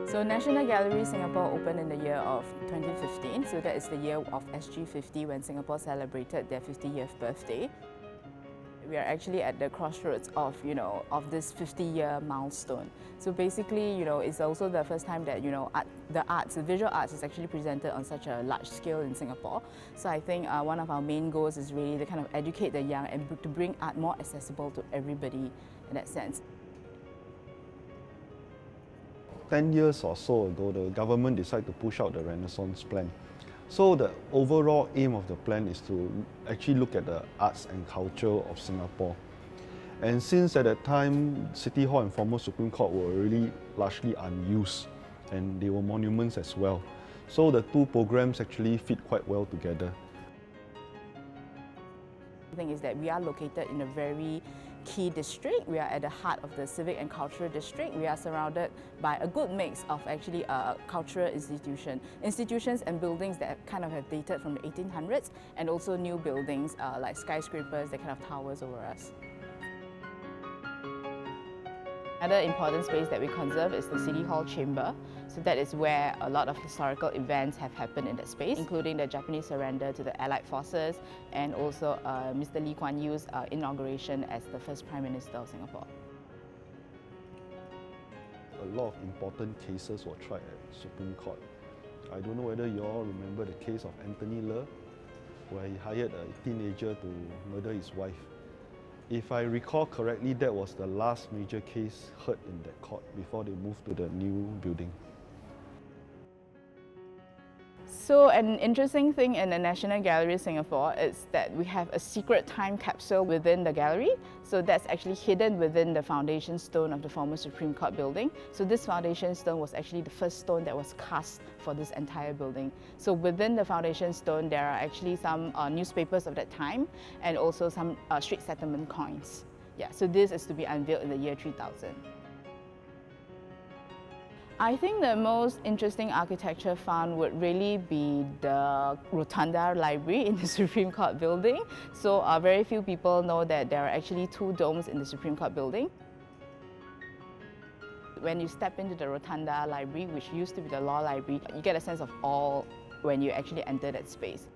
So National Gallery Singapore opened in the year of 2015, so that is the year of SG50 when Singapore celebrated their 50th birthday. We are actually at the crossroads of, of this 50-year milestone. So basically, it's also the first time that, the visual arts is actually presented on such a large scale in Singapore. So I think one of our main goals is really to kind of educate the young and to bring art more accessible to everybody in that sense. 10 years or so ago, the government decided to push out the Renaissance plan. So the overall aim of the plan is to actually look at the arts and culture of Singapore. And since at that time, City Hall and former Supreme Court were really largely unused, and they were monuments as well. So the two programs actually fit quite well together. The thing is that we are located in a very key district. We are at the heart of the civic and cultural district. We are surrounded by a good mix of actually cultural institutions and buildings that kind of have dated from the 1800s, and also new buildings like skyscrapers, that kind of towers over us. Another important space that we conserve is the City Hall chamber. So that is where a lot of historical events have happened in that space, including the Japanese surrender to the Allied forces and also Mr. Lee Kuan Yew's inauguration as the first Prime Minister of Singapore. A lot of important cases were tried at Supreme Court. I don't know whether you all remember the case of Anthony Le, where he hired a teenager to murder his wife. If I recall correctly, that was the last major case heard in that court before they moved to the new building. So an interesting thing in the National Gallery Singapore is that we have a secret time capsule within the gallery. So that's actually hidden within the foundation stone of the former Supreme Court building. So this foundation stone was actually the first stone that was cast for this entire building. So within the foundation stone, there are actually some newspapers of that time and also some street settlement coins. Yeah, so this is to be unveiled in the year 3000. I think the most interesting architecture found would really be the Rotunda Library in the Supreme Court building. So very few people know that there are actually two domes in the Supreme Court building. When you step into the Rotunda Library, which used to be the law library, you get a sense of awe when you actually enter that space.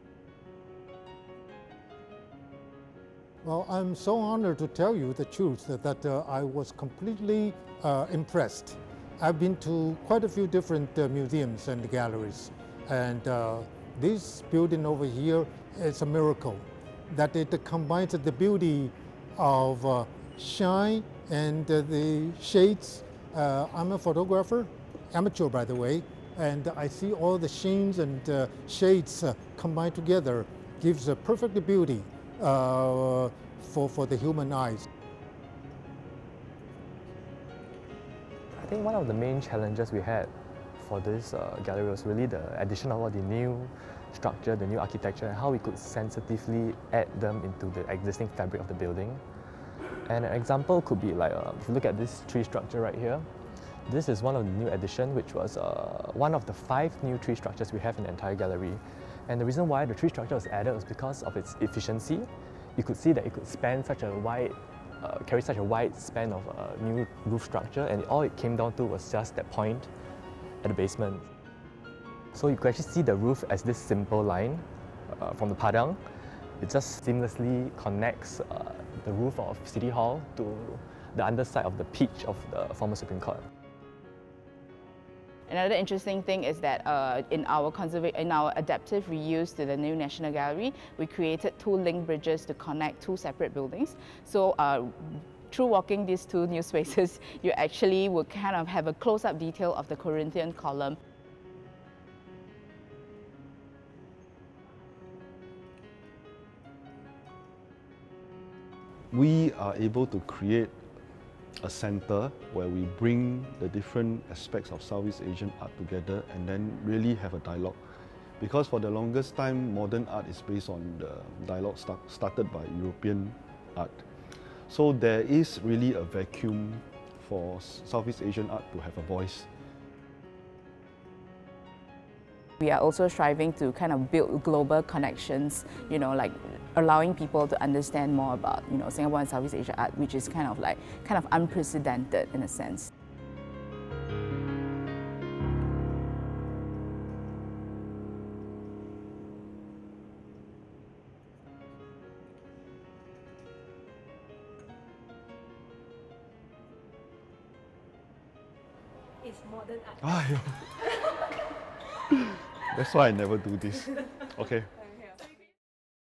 Well, I'm so honored to tell you the truth that I was completely impressed. I've been to quite a few different museums and galleries, and this building over here is a miracle, that it combines the beauty of shine and the shades. I'm a photographer, amateur by the way, and I see all the shades and shades combined together gives a perfect beauty for the human eyes. I think one of the main challenges we had for this gallery was really the addition of all the new structure, the new architecture, and how we could sensitively add them into the existing fabric of the building. And an example could be like, if you look at this tree structure right here, this is one of the new addition, which was one of the 5 new tree structures we have in the entire gallery. And the reason why the tree structure was added was because of its efficiency. You could see that it could span such a wide carry such a wide span of new roof structure, and all it came down to was just that point at the basement. So you could actually see the roof as this simple line from the padang. It just seamlessly connects the roof of City Hall to the underside of the peach of the former Supreme Court. Another interesting thing is that in our adaptive reuse to the new National Gallery, we created 2 link bridges to connect 2 separate buildings. So through walking these 2 new spaces, you actually will kind of have a close-up detail of the Corinthian column. We are able to create a center where we bring the different aspects of Southeast Asian art together and then really have a dialogue. Because for the longest time, modern art is based on the dialogue started by European art. So there is really a vacuum for Southeast Asian art to have a voice. We are also striving to kind of build global connections, like allowing people to understand more about, Singapore and Southeast Asia art, which is kind of unprecedented in a sense. is modern art. That's why I never do this. Okay.